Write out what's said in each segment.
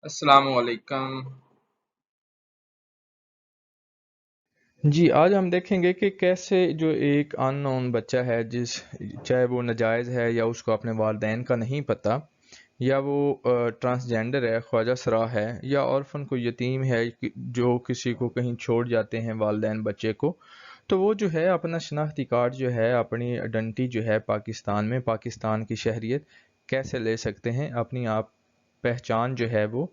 السلام علیکم۔ جی آج ہم دیکھیں گے کہ کیسے جو ایک ان نون بچہ ہے چاہے وہ ناجائز ہے یا اس کو اپنے والدین کا نہیں پتہ یا وہ ٹرانسجینڈر ہے، خواجہ سرا ہے یا اورفن کو یتیم ہے جو کسی کو کہیں چھوڑ جاتے ہیں والدین بچے کو، تو وہ جو ہے اپنا شناختی کارڈ جو ہے، اپنی آئیڈینٹی جو ہے پاکستان میں پاکستان کی شہریت کیسے لے سکتے ہیں، اپنی آپ پہچان جو ہے وہ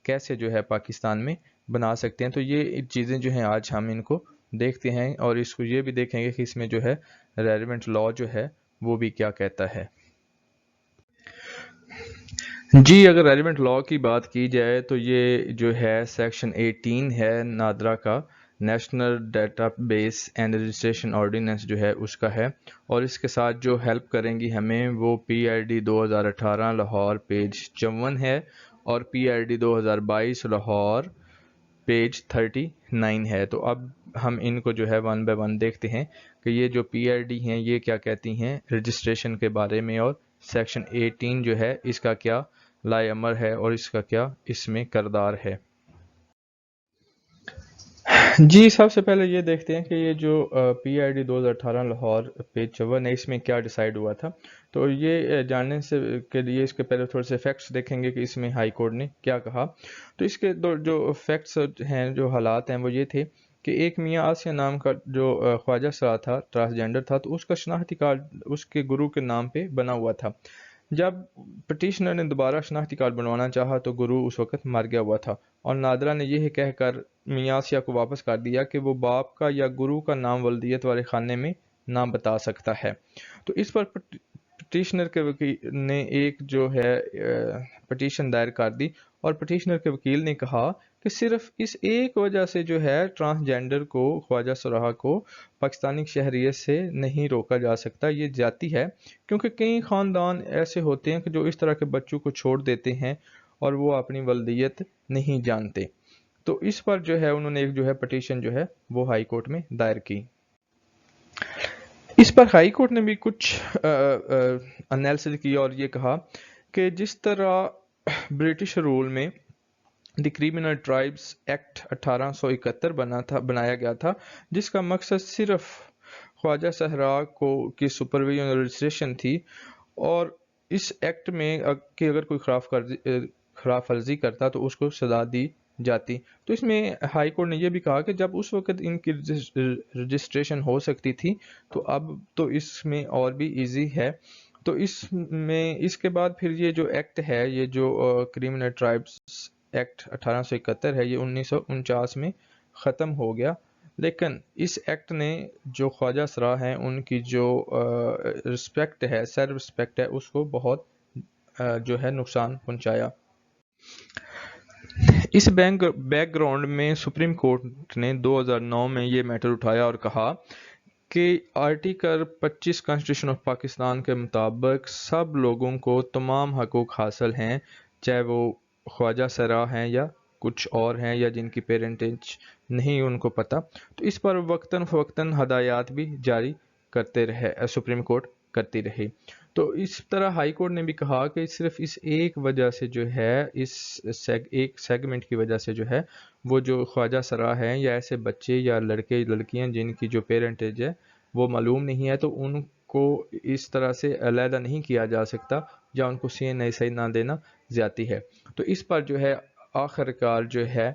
کیسے جو ہے پاکستان میں بنا سکتے ہیں۔ تو یہ چیزیں جو ہیں آج ہم ان کو دیکھتے ہیں اور اس کو یہ بھی دیکھیں گے کہ اس میں جو ہے ریلیونٹ لا جو ہے وہ بھی کیا کہتا ہے۔ جی اگر ریلیونٹ لا کی بات کی جائے تو یہ جو ہے سیکشن 18 ہے نادرا کا، national data base and registration ordinance جو ہے اس کا ہے، اور اس کے ساتھ جو ہیلپ کریں گی ہمیں وہ پی آئی ڈی 2018 لاہور پیج 54 ہے، اور پی آئی ڈی 2022 لاہور پیج 39 ہے۔ تو اب ہم ان کو جو ہے ون بائی ون دیکھتے ہیں کہ یہ جو پی آئی ڈی ہیں یہ کیا کہتی ہیں رجسٹریشن کے بارے میں، اور سیکشن 18 جو ہے اس کا کیا لائے امر ہے اور اس کا کیا اس میں کردار ہے۔ جی سب سے پہلے یہ دیکھتے ہیں کہ یہ جو پی آئی ڈی 2018 لاہور پیج 54 ہے اس میں کیا ڈیسائیڈ ہوا تھا۔ تو یہ جاننے سے کے لیے اس کے پہلے تھوڑے سے فیکٹس دیکھیں گے کہ اس میں ہائی کورٹ نے کیا کہا۔ تو اس کے جو فیکٹس ہیں، جو حالات ہیں وہ یہ تھے کہ ایک میاں آسیہ نام کا جو خواجہ سرا تھا، ٹرانسجینڈر تھا، تو اس کا شناختی کارڈ اس کے گرو کے نام پہ بنا ہوا تھا۔ جب پٹیشنر نے دوبارہ شناختی کارڈ بنوانا چاہا تو گرو اس وقت مر گیا ہوا تھا، اور نادرا نے یہ کہہ کر میاں آسیہ کو واپس کر دیا کہ وہ باپ کا یا گرو کا نام ولدیت والے خانے میں نہ بتا سکتا ہے۔ تو اس پر پٹیشنر کے وکیل نے ایک جو ہے پٹیشن دائر کر دی، اور پٹیشنر کے وکیل نے کہا کہ صرف اس ایک وجہ سے جو ہے ٹرانسجینڈر کو، خواجہ سرا کو پاکستانی شہریت سے نہیں روکا جا سکتا، یہ جاتی ہے، کیونکہ کئی خاندان ایسے ہوتے ہیں کہ جو اس طرح کے بچوں کو چھوڑ دیتے ہیں اور وہ اپنی ولدیت نہیں جانتے۔ تو اس پر جو ہے انہوں نے ایک جو ہے پٹیشن جو ہے وہ ہائی کورٹ میں دائر کی۔ اس پر ہائی کورٹ نے بھی کچھ انالیسس کی اور یہ کہا کہ جس طرح برٹش رول میں دی کریمنل ٹرائبز ایکٹ 1871 بنایا گیا تھا، جس کا مقصد صرف خواجہ سہرا کی سپرویژن اور رجسٹریشن تھی، اور اس ایکٹ میں کہ اگر کوئی خلاف ورزی کرتا تو اس کو سزا دی جاتی۔ تو اس میں ہائی کورٹ نے یہ بھی کہا کہ جب اس وقت ان کی رجسٹریشن ہو سکتی تھی تو اب تو اس میں اور بھی ایزی ہے۔ تو اس کے بعد پھر یہ جو ایکٹ ہے، یہ جو کریمنل ٹرائبز ایکٹ 1871 ہے، یہ 1949 میں ختم ہو گیا، لیکن اس ایکٹ نے جو خواجہ سرا ہیں ان کی جو رسپیکٹ ہے، سیلف رسپیکٹ ہے، اس کو بہت جو ہے نقصان پہنچایا۔ اس بیک گراؤنڈ میں سپریم کورٹ نے 2009 میں یہ میٹر اٹھایا اور کہا کہ آرٹیکل 25 کانسٹیٹیوشن آف پاکستان کے مطابق سب لوگوں کو تمام حقوق حاصل ہیں، چاہے وہ خواجہ سرا ہیں یا کچھ اور ہیں یا جن کی پیرنٹیج نہیں ان کو پتہ۔ تو اس پر وقتاً فوقتاً ہدایات بھی جاری کرتے رہے، سپریم کورٹ کرتی رہی۔ تو اس طرح ہائی کورٹ نے بھی کہا کہ صرف اس ایک وجہ سے جو ہے، اس ایک سیگمنٹ کی وجہ سے جو ہے وہ جو خواجہ سرا ہیں یا ایسے بچے یا لڑکے لڑکیاں جن کی جو پیرنٹیج ہے وہ معلوم نہیں ہے، تو ان کو اس طرح سے علیحدہ نہیں کیا جا سکتا، یا ان کو سی این آئی صحیح نہ دینا زیادتی ہے۔ تو اس پر جو ہے آخر کار جو ہے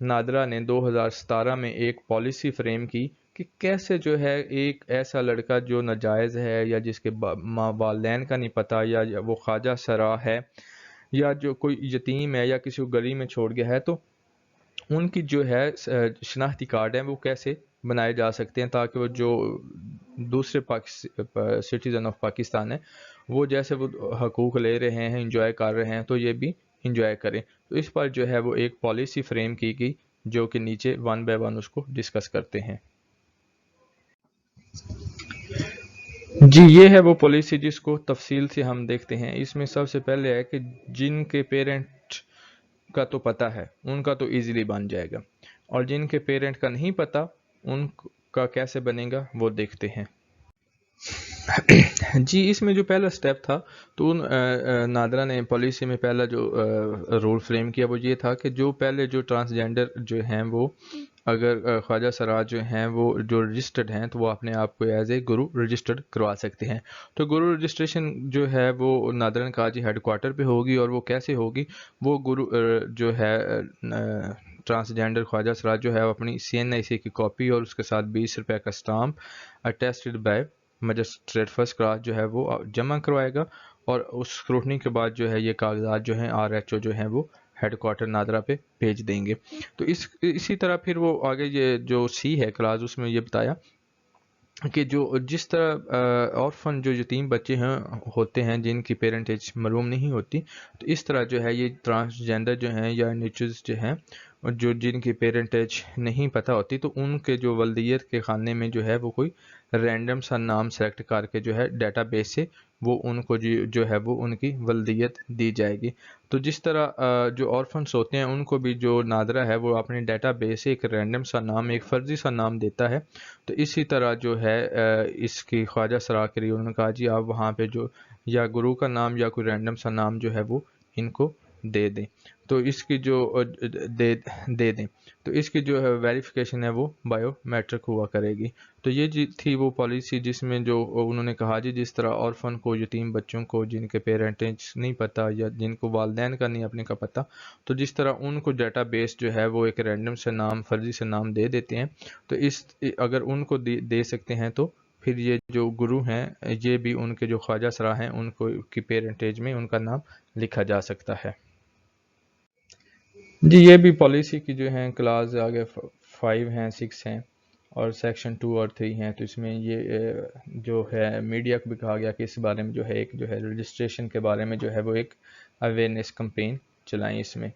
نادرا نے 2017 میں ایک پالیسی فریم کی کہ کیسے جو ہے ایک ایسا لڑکا جو ناجائز ہے یا جس کے والدین کا نہیں پتہ، یا وہ خواجہ سرا ہے یا جو کوئی یتیم ہے یا کسی کو گلی میں چھوڑ گیا ہے، تو ان کی جو ہے شناختی کارڈ ہیں وہ کیسے بنائے جا سکتے ہیں تاکہ وہ جو دوسرے سٹیزن آف پاکستان ہیں وہ جیسے وہ حقوق لے رہے ہیں، انجوائے کر رہے ہیں، تو یہ بھی انجوائے کریں۔ تو اس پر جو ہے وہ ایک پالیسی فریم کی گئی جو کہ نیچے ون بائی ون اس کو ڈسکس کرتے ہیں۔ جی یہ ہے وہ پالیسی جس کو تفصیل سے ہم دیکھتے ہیں۔ اس میں سب سے پہلے ہے کہ جن کے پیرنٹ کا تو پتہ ہے ان کا تو ایزیلی بن جائے گا، اور جن کے پیرنٹ کا نہیں پتہ ان کا کیسے بنے گا وہ دیکھتے ہیں۔ جی اس میں جو پہلا سٹیپ تھا تو نادرا نے پالیسی میں پہلا جو رول فریم کیا وہ یہ تھا کہ جو پہلے جو ٹرانسجینڈر جو ہیں وہ اگر خواجہ سراج جو ہیں وہ جو رجسٹرڈ ہیں تو وہ اپنے آپ کو ایز اے گرو رجسٹرڈ کروا سکتے ہیں. تو گرو رجسٹریشن جو ہے وہ نادرا نے کہا جی ہیڈ کوارٹر پہ ہوگی. اور وہ کیسے ہوگی؟ وہ گرو جو ہے ٹرانسجینڈر خواجہ سراج جو ہے وہ اپنی CNIC کی کاپی اور اس کے ساتھ 20 روپے کا stamp attested by magistrate first class جو ہے وہ جمع کروائے گا. اور اس اسکروٹنی کے بعد جو ہے یہ کاغذات جو ہیں RHO جو ہیں وہ ہیڈ کوارٹر نادرا پہ بھیج دیں گے. تو اسی طرح پھر وہ آگے یہ جو سی ہے کلاس اس میں یہ بتایا کہ جس طرح آرفن جو یتیم بچے ہیں ہوتے ہیں جن کی پیرنٹیج معلوم نہیں ہوتی، تو اس طرح جو ہے یہ ٹرانسجینڈر جو ہیں یا نیچرز جو ہیں جو جن کی پیرنٹیج نہیں پتہ ہوتی، تو ان کے جو ولدیت کے خانے میں جو ہے وہ کوئی رینڈم سا نام سلیکٹ کر کے جو ہے ڈیٹا بیس سے وہ ان کو جو ہے وہ ان کی ولدیت دی جائے گی. تو جس طرح جو آرفنس ہوتے ہیں ان کو بھی جو نادرا ہے وہ اپنے ڈیٹا بیس سے ایک رینڈم سا نام، ایک فرضی سا نام دیتا ہے. تو اسی طرح جو ہے اس کی خواجہ سرا کے لیے انہوں نے کہا جی آپ وہاں پہ جو یا گرو کا نام یا کوئی رینڈم سا نام جو ہے وہ ان کو دے دیں. تو اس کی جو دے دیں تو اس کی جو ہے ویریفیکیشن ہے وہ بایو میٹرک ہوا کرے گی. تو یہ تھی وہ پالیسی جس میں جو انہوں نے کہا جی جس طرح آرفن کو، یتیم بچوں کو جن کے پیرنٹیج نہیں پتہ یا جن کو والدین کا نہیں اپنے کا پتہ، تو جس طرح ان کو ڈیٹا بیس جو ہے وہ ایک رینڈم سے نام، فرضی سے نام دے دیتے ہیں، تو اگر ان کو دے سکتے ہیں تو پھر یہ جو گرو ہیں یہ بھی ان کے جو خواجہ سرا ہیں ان کو کی پیرنٹیج میں ان کا نام لکھا جا سکتا ہے. جی یہ بھی پالیسی کی جو ہیں کلاس آگے 5 ہیں، 6 ہیں اور سیکشن 2 اور 3 ہیں. تو اس میں یہ جو ہے میڈیا کو بھی کہا گیا کہ اس بارے میں جو ہے ایک جو ہے رجسٹریشن کے بارے میں جو ہے وہ ایک اویئرنیس کمپین چلائیں اس میں.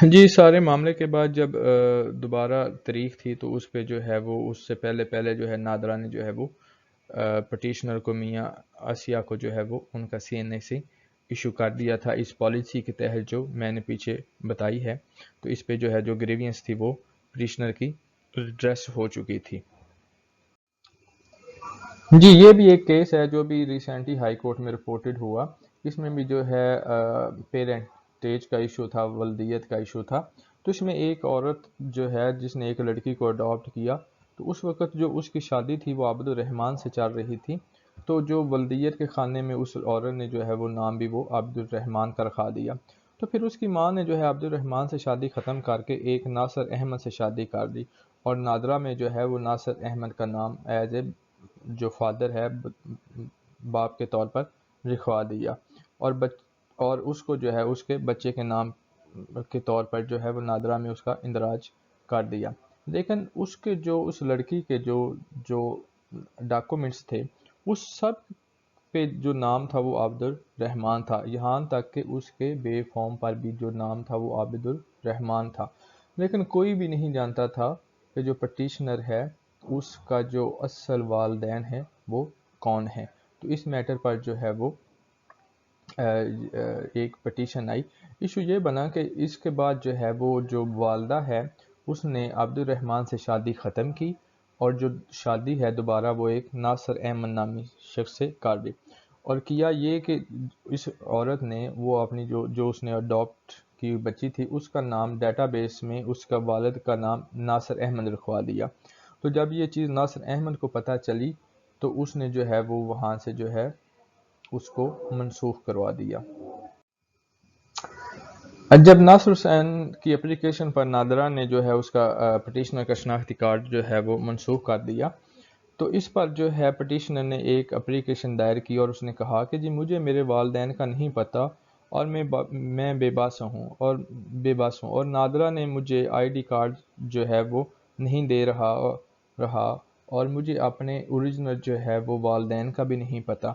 جی سارے معاملے کے بعد جب دوبارہ تاریخ تھی تو اس پہ جو ہے وہ اس سے پہلے جو ہے نادرا نے جو ہے وہ پٹیشنر کو میاں آسیہ کو جو ہے وہ ان کا CNIC ایشو کر دیا تھا اس پالیسی کے تحت جو میں نے پیچھے بتائی ہے. تو اس پہ جو ہے جو گریوینس تھی وہ پٹیشنر کی ریڈریس ہو چکی تھی. جی یہ بھی ایک کیس ہے جو بھی ریسنٹلی ہائی کورٹ میں رپورٹڈ ہوا. اس میں بھی جو ہے پیرنٹیج کا ایشو تھا، ولدیت کا ایشو تھا. تو اس میں ایک عورت جو ہے جس نے ایک لڑکی کو اڈاپٹ کیا، تو اس وقت جو اس کی شادی تھی وہ عبد الرحمن سے چل رہی تھی. تو جو ولدیت کے خانے میں اس عورت نے جو ہے وہ نام بھی وہ عبد الرحمن کا رکھا دیا. تو پھر اس کی ماں نے جو ہے عبد الرحمن سے شادی ختم کر کے ایک ناصر احمد سے شادی کر دی، اور نادرا میں جو ہے وہ ناصر احمد کا نام ایز اے جو فادر ہے باپ کے طور پر لکھوا دیا، اور اس کو جو ہے اس کے بچے کے نام کے طور پر جو ہے وہ نادرا میں اس کا اندراج کر دیا. لیکن اس کے جو اس لڑکی کے جو ڈاکومنٹس تھے اس سب پہ جو نام تھا وہ عبد الرحمن تھا، یہاں تک کہ اس کے بے فارم پر بھی جو نام تھا وہ عبد الرحمن تھا. لیکن کوئی بھی نہیں جانتا تھا کہ جو پٹیشنر ہے اس کا جو اصل والدین ہے وہ کون ہے. تو اس میٹر پر جو ہے وہ ایک پٹیشن آئی. ایشو یہ بنا کہ اس کے بعد جو ہے وہ جو والدہ ہے اس نے عبد الرحمن سے شادی ختم کی، اور جو شادی ہے دوبارہ وہ ایک ناصر احمد نامی شخص سے کر دی. اور کیا یہ کہ اس عورت نے وہ اپنی جو اس نے اڈاپٹ کی بچی تھی اس کا نام ڈیٹا بیس میں اس کا والد کا نام ناصر احمد رکھوا دیا. تو جب یہ چیز ناصر احمد کو پتہ چلی تو اس نے جو ہے وہ وہاں سے جو ہے اس کو منسوخ کروا دیا. جب ناصر حسین کی اپلیکیشن پر نادرا نے جو ہے اس کا پٹیشنر کا شناختی کارڈ جو ہے وہ منسوخ کر دیا، تو اس پر جو ہے پٹیشنر نے ایک اپلیکیشن دائر کی اور اس نے کہا کہ جی مجھے میرے والدین کا نہیں پتہ اور میں بے بس ہوں اور نادرا نے مجھے ID کارڈ جو ہے وہ نہیں دے رہا اور مجھے اپنے اوریجنل جو ہے وہ والدین کا بھی نہیں پتہ.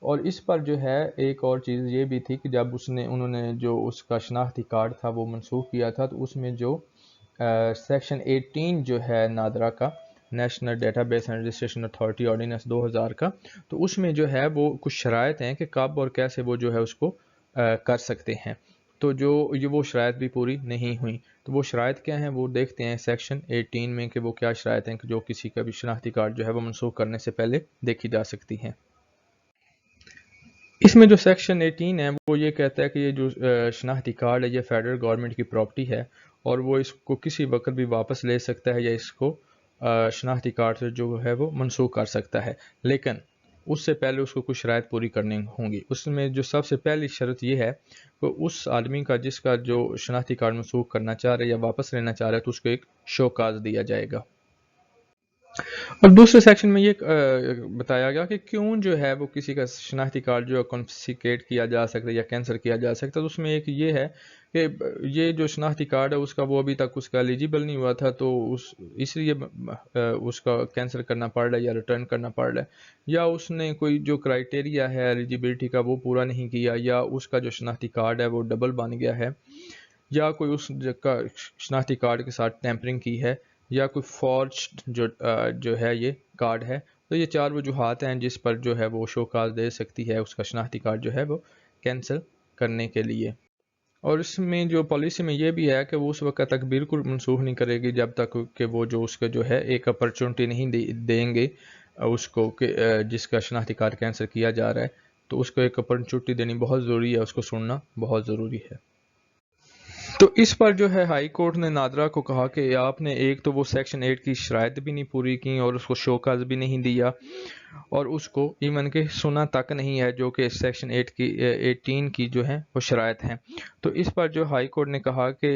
اور اس پر جو ہے ایک اور چیز یہ بھی تھی کہ جب انہوں نے جو اس کا شناختی کارڈ تھا وہ منسوخ کیا تھا تو اس میں جو سیکشن 18 جو ہے نادرا کا، national data base and registration authority ordinance 2000 کا، تو اس میں جو ہے وہ کچھ شرائط ہیں کہ کب اور کیسے وہ جو ہے اس کو کر سکتے ہیں. تو جو یہ وہ شرائط بھی پوری نہیں ہوئیں. تو وہ شرائط کیا ہیں وہ دیکھتے ہیں سیکشن 18 میں کہ وہ کیا شرائط ہیں کہ جو کسی کا بھی شناختی کارڈ جو ہے وہ منسوخ کرنے سے پہلے دیکھی جا سکتی ہیں. اس میں جو سیکشن 18 ہے وہ یہ کہتا ہے کہ یہ جو شناختی کارڈ ہے یہ فیڈرل گورنمنٹ کی پراپرٹی ہے اور وہ اس کو کسی وقت بھی واپس لے سکتا ہے یا اس کو شناختی کارڈ سے جو ہے وہ منسوخ کر سکتا ہے، لیکن اس سے پہلے اس کو کچھ شرائط پوری کرنی ہوں گی. اس میں جو سب سے پہلی شرط یہ ہے کہ اس آدمی کا جس کا جو شناختی کارڈ منسوخ کرنا چاہ رہا ہے یا واپس لینا چاہ رہا ہے تو اس کو ایک شو کاز دیا جائے گا. اور دوسرے سیکشن میں یہ بتایا گیا کہ کیوں جو ہے وہ کسی کا شناختی کارڈ جو ہے کنفسکیٹ کیا جا سکتا ہے یا کینسل کیا جا سکتا ہے. تو اس میں ایک یہ ہے کہ یہ جو شناختی کارڈ ہے اس کا وہ ابھی تک اس کا ایلیجیبل نہیں ہوا تھا تو اس لیے اس کا کینسل کرنا پڑ رہا ہے یا ریٹرن کرنا پڑ رہا ہے، یا اس نے کوئی جو کرائٹیریا ہے ایلیجیبلٹی کا وہ پورا نہیں کیا، یا اس کا جو شناختی کارڈ ہے وہ ڈبل بن گیا ہے، یا کوئی اس کا شناختی کارڈ کے ساتھ ٹیمپرنگ کی ہے، یا کوئی فارج جو ہے یہ کارڈ ہے. تو یہ 4 وجوہات ہیں جس پر جو ہے وہ شو کاز دے سکتی ہے اس کا شناختی کارڈ جو ہے وہ کینسل کرنے کے لیے. اور اس میں جو پالیسی میں یہ بھی ہے کہ وہ اس وقت تک بالکل منسوخ نہیں کرے گی جب تک کہ وہ جو اس کا جو ہے ایک اپرچونٹی نہیں دیں گے اس کو کہ جس کا شناختی کارڈ کینسل کیا جا رہا ہے. تو اس کو ایک اپرچونٹی دینی بہت ضروری ہے، اس کو سننا بہت ضروری ہے. تو اس پر جو ہے ہائی کورٹ نے نادرا کو کہا کہ آپ نے ایک تو وہ سیکشن 8 کی شرائط بھی نہیں پوری کی اور اس کو شوکاز بھی نہیں دیا اور اس کو ایون کہ سنا تک نہیں ہے جو کہ سیکشن 18 کی جو ہے وہ شرائط ہیں. تو اس پر جو ہائی کورٹ نے کہا کہ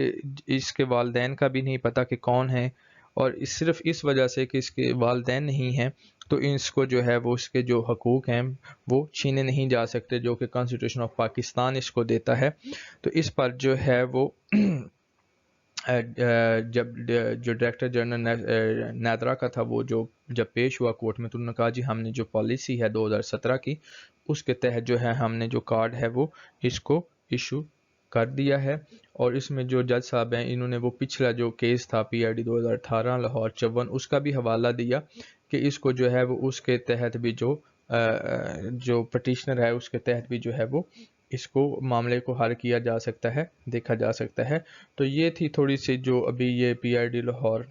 اس کے والدین کا بھی نہیں پتا کہ کون ہے، اور صرف اس وجہ سے کہ اس کے والدین نہیں ہیں تو اس کو جو ہے وہ اس کے جو حقوق ہیں وہ چھینے نہیں جا سکتے جو کہ کانسٹیٹیوشن آف پاکستان اس کو دیتا ہے. تو اس پر جو ہے وہ جب جو ڈائریکٹر جنرل نادرا کا تھا وہ جو جب پیش ہوا کورٹ میں تو انہوں نے کہا جی ہم نے جو پالیسی ہے 2017 کی اس کے تحت جو ہے ہم نے جو کارڈ ہے وہ اس کو ایشو کر دیا ہے. اور اس میں جو جج صاحب ہیں انہوں نے وہ پچھلا جو کیس تھا PID 2018 لاہور 54 اس کا بھی حوالہ دیا کہ اس کو جو ہے وہ اس کے تحت بھی جو پٹیشنر ہے اس کے تحت بھی جو ہے وہ اس کو معاملے کو حل کیا جا سکتا ہے، دیکھا جا سکتا ہے. تو یہ تھی تھوڑی سی جو ابھی یہ PID لاہور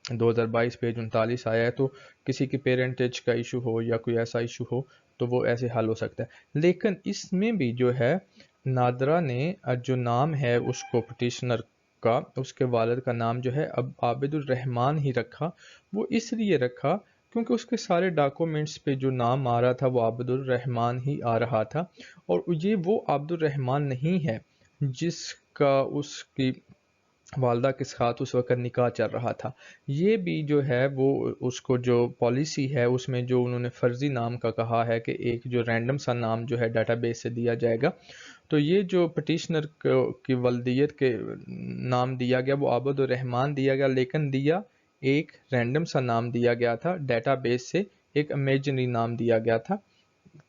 2022 پیج 39 آیا ہے. تو کسی کی پیرنٹیج کا ایشو ہو یا کوئی ایسا ایشو ہو تو وہ ایسے حل ہو سکتا ہے. لیکن اس میں بھی جو ہے نادرا نے جو نام ہے اس کو پٹیشنر کا اس کے والد کا نام جو ہے اب عابد الرحمان ہی رکھا. وہ اس لیے رکھا کیونکہ اس کے سارے ڈاکومنٹس پہ جو نام آ رہا تھا وہ عابد الرحمان ہی آ رہا تھا، اور یہ وہ عبد الرحمان نہیں ہے جس کا اس کی والدہ کے ساتھ اس وقت نکاح چل رہا تھا. یہ بھی جو ہے وہ اس کو جو پالیسی ہے اس میں جو انہوں نے فرضی نام کا کہا ہے کہ ایک جو رینڈم سا نام جو ہے ڈیٹا بیس سے دیا جائے گا. تو یہ جو پٹیشنر کی ولدیت کے نام دیا گیا وہ عابد الرحمان دیا گیا، لیکن دیا ایک رینڈم سا نام دیا گیا تھا ڈیٹا بیس سے، ایک امیجنری نام دیا گیا تھا.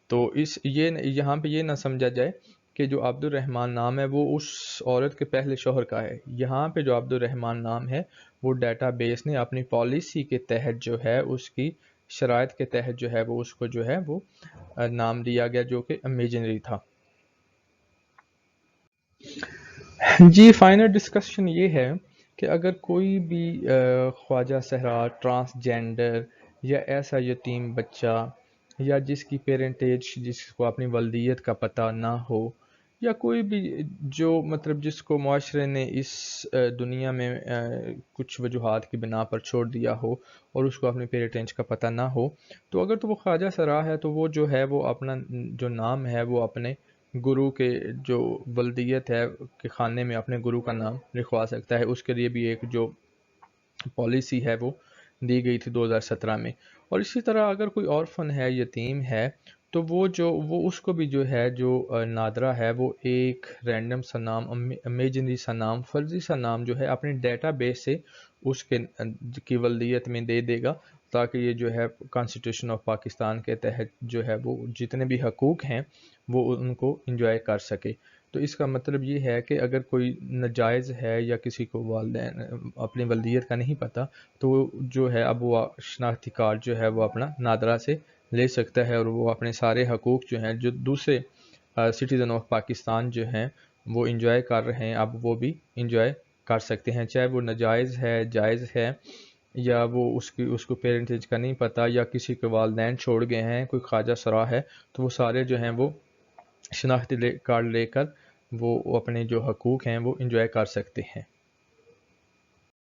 تو یہاں پہ یہ نہ سمجھا جائے کہ جو عبد الرحمان نام ہے وہ اس عورت کے پہلے شوہر کا ہے. یہاں پہ جو عبد الرحمان نام ہے وہ ڈیٹا بیس نے اپنی پالیسی کے تحت جو ہے اس کی شرائط کے تحت جو ہے وہ اس کو جو ہے وہ نام دیا گیا جو کہ امیجنری تھا. جی فائنل ڈسکشن یہ ہے کہ اگر کوئی بھی خواجہ صحرا ٹرانسجینڈر یا ایسا یتیم بچہ یا جس کی پیرنٹیج جس کو اپنی ولدیت کا پتہ نہ ہو، یا کوئی بھی جو مطلب جس کو معاشرے نے اس دنیا میں کچھ وجوہات کی بنا پر چھوڑ دیا ہو اور اس کو اپنی پیرنٹیج کا پتہ نہ ہو، تو اگر تو وہ خواجہ صحرا ہے تو وہ جو ہے وہ اپنا جو نام ہے وہ اپنے گرو کے جو ولدیت ہے کہ خانے میں اپنے گرو کا نام لکھوا سکتا ہے. اس کے لیے بھی ایک جو پالیسی ہے وہ دی گئی تھی 2017 میں. اور اسی طرح اگر کوئی اورفن ہے، یتیم ہے، تو وہ اس کو بھی جو ہے جو نادرا ہے وہ ایک رینڈم سا نام، امیجنری سا نام، فرضی سا نام جو ہے اپنے ڈیٹا بیس سے اس کے کی ولدیت میں دے دے گا تاکہ یہ جو ہے کانسٹیٹیوشن آف پاکستان کے تحت جو ہے وہ جتنے بھی حقوق ہیں وہ ان کو انجوائے کر سکے. تو اس کا مطلب یہ ہے کہ اگر کوئی ناجائز ہے یا کسی کو والدین اپنی ولدیت کا نہیں پتہ تو وہ جو ہے اب وہ شناختی کارڈ جو ہے وہ اپنا نادرا سے لے سکتا ہے اور وہ اپنے سارے حقوق جو ہیں جو دوسرے سٹیزن آف پاکستان جو ہیں وہ انجوائے کر رہے ہیں اب وہ بھی انجوائے کر سکتے ہیں، چاہے وہ ناجائز ہے جائز ہے، یا وہ اس کو پیرنٹیج کا نہیں پتہ، یا کسی کے والدین چھوڑ گئے ہیں، کوئی خواجہ سرا ہے، تو وہ سارے جو ہیں وہ شناختی کارڈ لے کر وہ اپنے جو حقوق ہیں وہ انجوائے کر سکتے ہیں۔